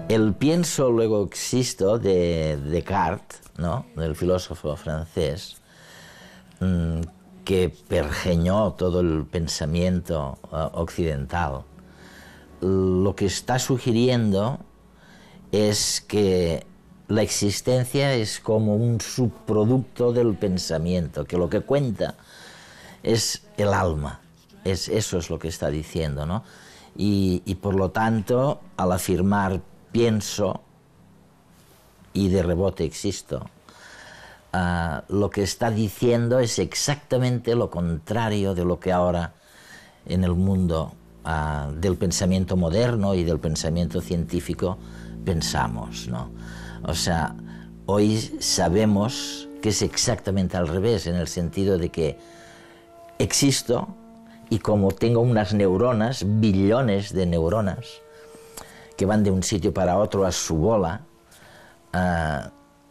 El pienso, luego existo de Descartes, ¿no?, del filósofo francés, que pergeñó todo el pensamiento occidental, lo que está sugiriendo es que la existencia es como un subproducto del pensamiento, que lo que cuenta es el alma. Eso es lo que está diciendo, ¿no? Y por lo tanto, al afirmar pienso y de rebote existo, lo que está diciendo es exactamente lo contrario de lo que ahora en el mundo del pensamiento moderno y del pensamiento científico pensamos, ¿no? O sea, hoy sabemos que es exactamente al revés, en el sentido de que existo y como tengo unas neuronas, billones de neuronas, que van de un sitio para otro a su bola,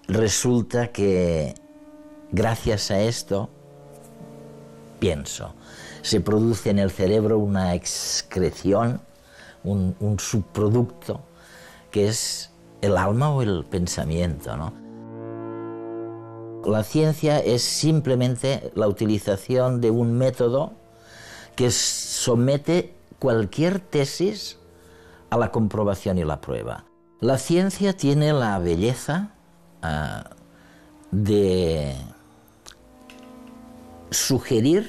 resulta que gracias a esto pienso. Se produce en el cerebro una excreción, un subproducto, que es el alma o el pensamiento, ¿no? La ciencia es simplemente la utilización de un método que somete cualquier tesis a la comprobación y la prueba. La ciencia tiene la belleza de sugerir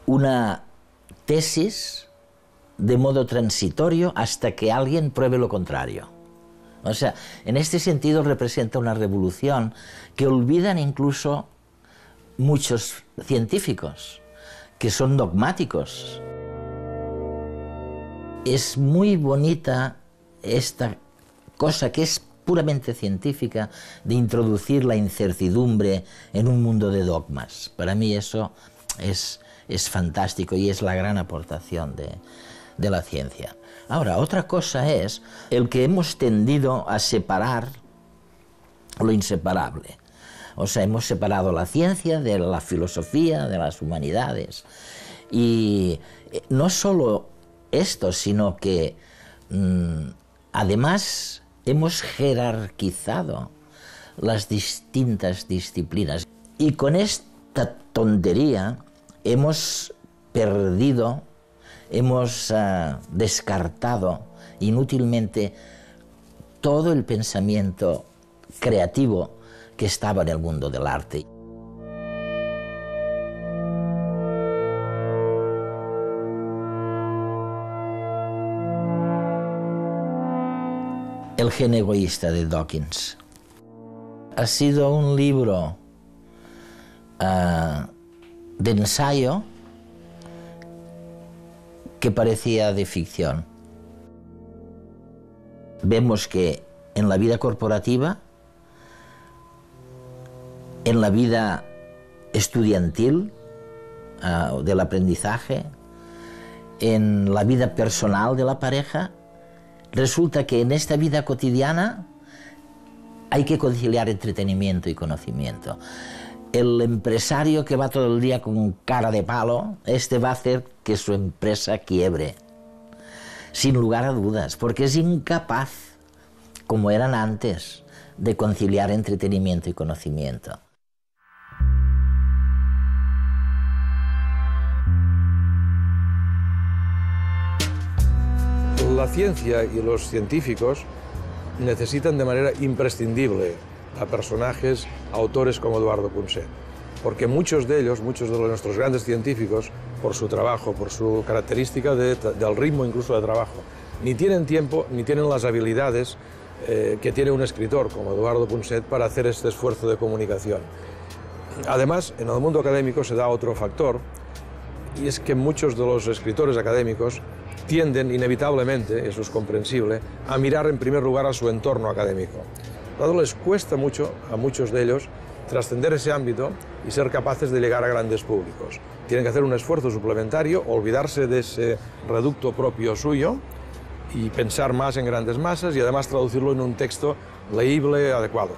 una tesis de modo transitorio hasta que alguien pruebe lo contrario. O sea, en este sentido representa una revolución que olvidan incluso muchos científicos, que son dogmáticos. Es muy bonita esta cosa que es puramente científica de introducir la incertidumbre en un mundo de dogmas. Para mí eso es fantástico y es la gran aportación de la ciencia. Ahora, otra cosa es el que hemos tendido a separar lo inseparable. O sea, hemos separado la ciencia de la filosofía, de las humanidades. Y no solo esto, sino que además hemos jerarquizado las distintas disciplinas. Y con esta tontería hemos perdido, hemos descartado inútilmente todo el pensamiento creativo que estaba en el mundo del arte. El gen egoísta de Dawkins ha sido un libro de ensayo que parecía de ficción. Vemos que en la vida corporativa, en la vida estudiantil, del aprendizaje, en la vida personal de la pareja, resulta que en esta vida cotidiana hay que conciliar entretenimiento y conocimiento. El empresario que va todo el día con cara de palo, va a hacer que su empresa quiebre, sin lugar a dudas, porque es incapaz, como eran antes, de conciliar entretenimiento y conocimiento. La ciencia y los científicos necesitan de manera imprescindible a personajes, autores como Eduardo Punset, porque muchos de ellos, muchos de nuestros grandes científicos, por su trabajo, por su característica del ritmo incluso de trabajo, ni tienen tiempo ni tienen las habilidades que tiene un escritor como Eduardo Punset para hacer este esfuerzo de comunicación. Además, en el mundo académico se da otro factor, y es que muchos de los escritores académicos tienden inevitablemente, eso es comprensible, a mirar en primer lugar a su entorno académico. Dado les cuesta mucho a muchos de ellos trascender ese ámbito y ser capaces de llegar a grandes públicos. Tienen que hacer un esfuerzo suplementario, olvidarse de ese reducto propio suyo y pensar más en grandes masas y además traducirlo en un texto leíble, adecuado.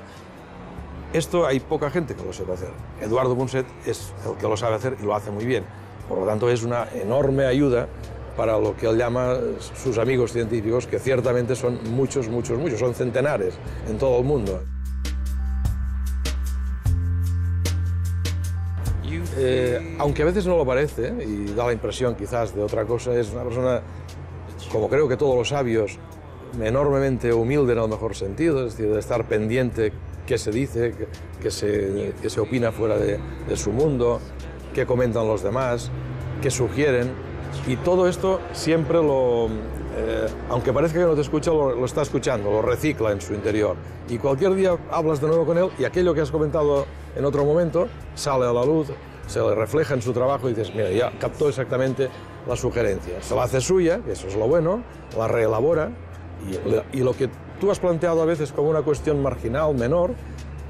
Esto hay poca gente que lo sepa hacer. Eduardo Punset es el que lo sabe hacer y lo hace muy bien. Por lo tanto, es una enorme ayuda para lo que él llama sus amigos científicos, que ciertamente son muchos, muchos, muchos, son centenares en todo el mundo. Aunque a veces no lo parece, y da la impresión quizás de otra cosa, es una persona, como creo que todos los sabios, enormemente humilde en el mejor sentido, es decir, de estar pendiente qué se dice, qué se opina fuera de su mundo, qué comentan los demás, qué sugieren, y todo esto siempre aunque parezca que no te escucha, lo está escuchando, lo recicla en su interior. Y cualquier día hablas de nuevo con él y aquello que has comentado en otro momento sale a la luz, se le refleja en su trabajo y dices, mira, ya captó exactamente la sugerencia. Se la hace suya, que eso es lo bueno, la reelabora, y lo que tú has planteado a veces como una cuestión marginal, menor,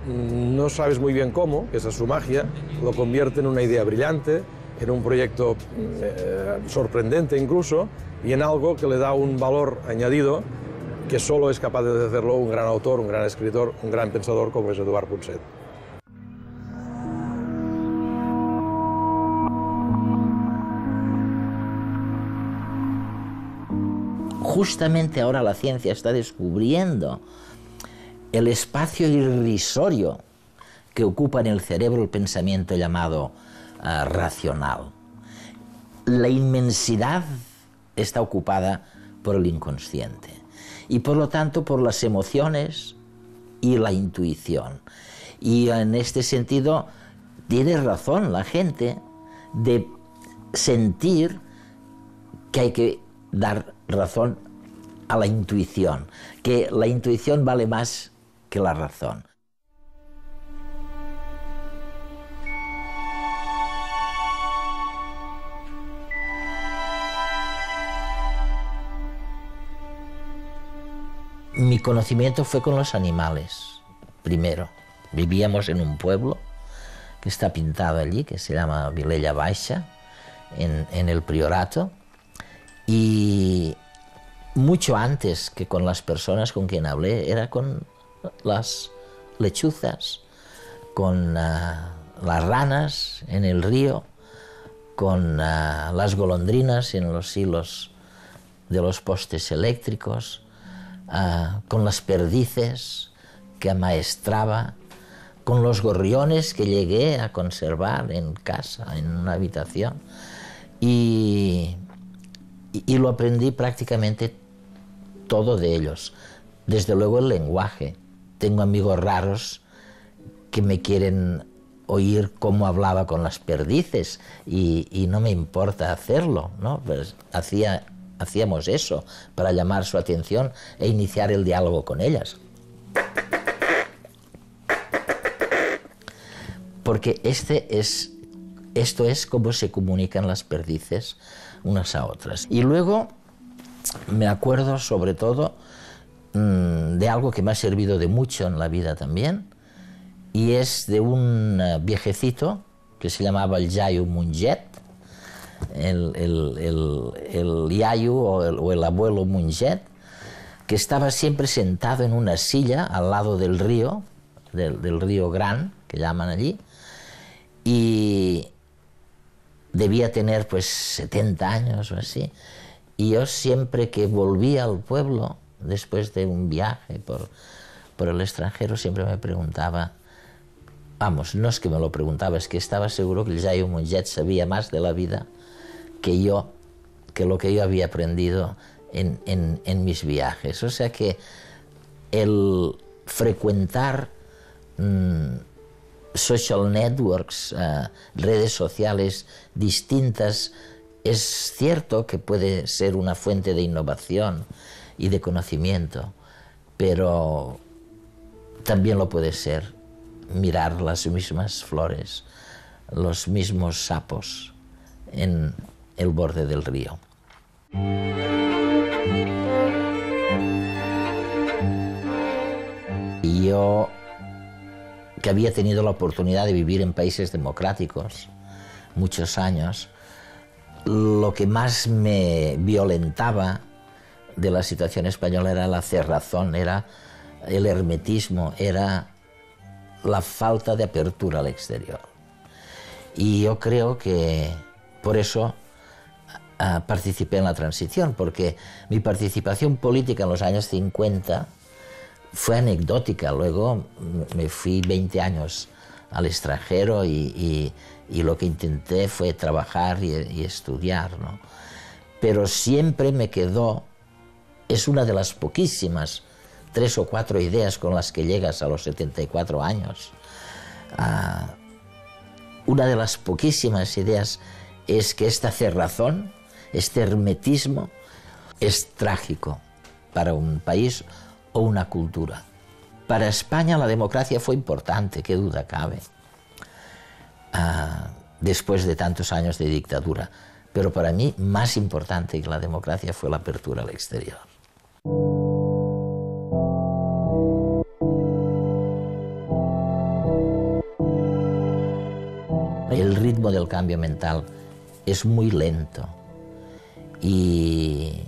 no sabes muy bien cómo, que esa es su magia, lo convierte en una idea brillante, en un proyecto sorprendente incluso, y en algo que le da un valor añadido que solo es capaz de hacerlo un gran autor, un gran escritor, un gran pensador como es Eduard Punset. Justamente ahora la ciencia está descubriendo el espacio irrisorio que ocupa en el cerebro el pensamiento llamado racional. La inmensidad está ocupada por el inconsciente y por lo tanto por las emociones y la intuición. Y en este sentido tiene razón la gente de sentir que hay que dar razón a la intuición, que la intuición vale más que la razón. Mi conocimiento fue con los animales, primero. Vivíamos en un pueblo que está pintado allí, que se llama Vilella Baixa, en el Priorato, y mucho antes que con las personas con quien hablé, era con las lechuzas, con las ranas en el río, con las golondrinas en los hilos de los postes eléctricos, con las perdices que amaestraba, con los gorriones que llegué a conservar en casa, en una habitación, y lo aprendí prácticamente todo de ellos. Desde luego el lenguaje. Tengo amigos raros que me quieren oír cómo hablaba con las perdices y no me importa hacerlo, ¿no? Pues hacíamos eso para llamar su atención e iniciar el diálogo con ellas. Porque esto es cómo se comunican las perdices unas a otras. Y luego me acuerdo sobre todo de algo que me ha servido de mucho en la vida también, y es de un viejecito que se llamaba el Yayu Munget, el Yayu o el abuelo Munget, que estaba siempre sentado en una silla al lado del río Gran, que llaman allí, y debía tener pues 70 años o así. Y yo siempre que volvía al pueblo, después de un viaje por el extranjero, siempre me preguntaba, vamos, no es que me lo preguntaba, es que estaba seguro que el Yayu Munget sabía más de la vida que yo, que lo que yo había aprendido en mis viajes. O sea que el frecuentar social networks, redes sociales distintas, es cierto que puede ser una fuente de innovación y de conocimiento, pero también lo puede ser mirar las mismas flores, los mismos sapos en el borde del río. Y yo, que había tenido la oportunidad de vivir en países democráticos muchos años, lo que más me violentaba de la situación española era la cerrazón, era el hermetismo, era la falta de apertura al exterior. Y yo creo que por eso participé en la transición, porque mi participación política en los años 50 fue anecdótica. Luego me fui 20 años al extranjero y lo que intenté fue trabajar y estudiar, ¿no? Pero siempre me quedó, es una de las poquísimas 3 o 4 ideas con las que llegas a los 74 años. Una de las poquísimas ideas es que esta cerrazón, este hermetismo, es trágico para un país o una cultura. Para España la democracia fue importante, qué duda cabe, después de tantos años de dictadura. Pero para mí, más importante que la democracia fue la apertura al exterior. El ritmo del cambio mental es muy lento y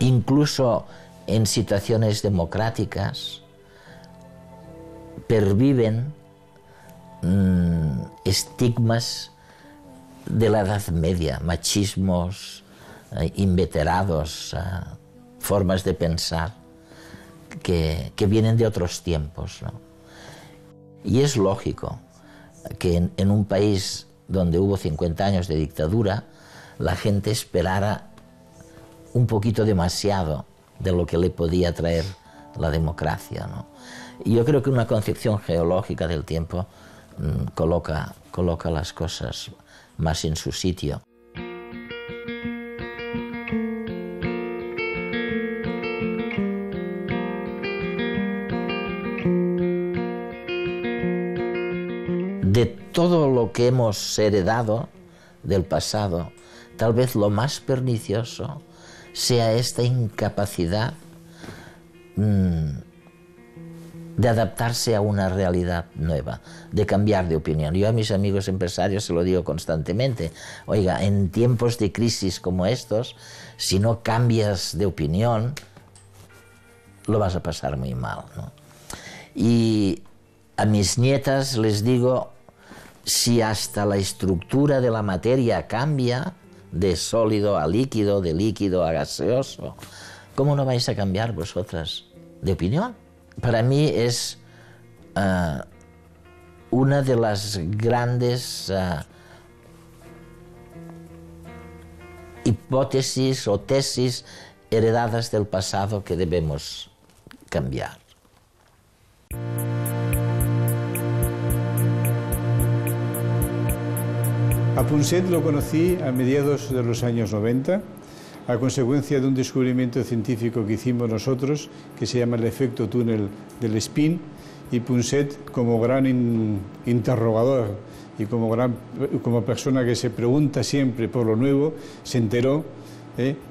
incluso en situaciones democráticas perviven estigmas de la Edad Media, machismos inveterados, formas de pensar que vienen de otros tiempos, ¿no? Y es lógico que en un país donde hubo 50 años de dictadura, la gente esperara un poquito demasiado de lo que le podía traer la democracia, ¿no? Y yo creo que una concepción geológica del tiempo coloca las cosas más en su sitio. De todo lo que hemos heredado del pasado, tal vez lo más pernicioso sea esta incapacidad de adaptarse a una realidad nueva, de cambiar de opinión. Yo a mis amigos empresarios se lo digo constantemente: oiga, en tiempos de crisis como estos, si no cambias de opinión, lo vas a pasar muy mal, ¿no? Y a mis nietas les digo, si hasta la estructura de la materia cambia, de sólido a líquido, de líquido a gaseoso, ¿cómo no vais a cambiar vosotras de opinión? Para mí es una de las grandes hipótesis o tesis heredadas del pasado que debemos cambiar. A Punset lo conocí a mediados de los años 90, a consecuencia de un descubrimiento científico que hicimos nosotros, que se llama el efecto túnel del spin, y Punset, como gran interrogador y como persona que se pregunta siempre por lo nuevo, se enteró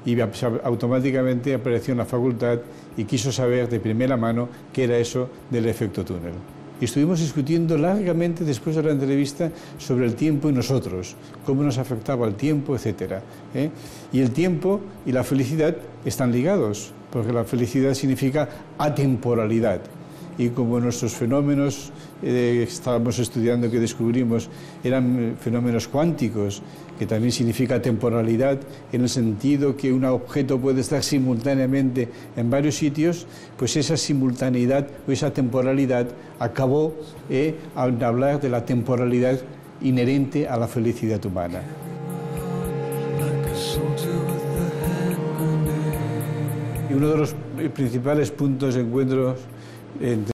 y automáticamente apareció en la facultad y quiso saber de primera mano qué era eso del efecto túnel. Y estuvimos discutiendo largamente después de la entrevista sobre el tiempo y nosotros, cómo nos afectaba el tiempo, etc. Y el tiempo y la felicidad están ligados, porque la felicidad significa atemporalidad. Y como nuestros fenómenos estábamos estudiando, que descubrimos, eran fenómenos cuánticos, que también significa temporalidad, en el sentido que un objeto puede estar simultáneamente en varios sitios, pues esa simultaneidad o esa temporalidad acabó al hablar de la temporalidad inherente a la felicidad humana. Y uno de los principales puntos de encuentro entre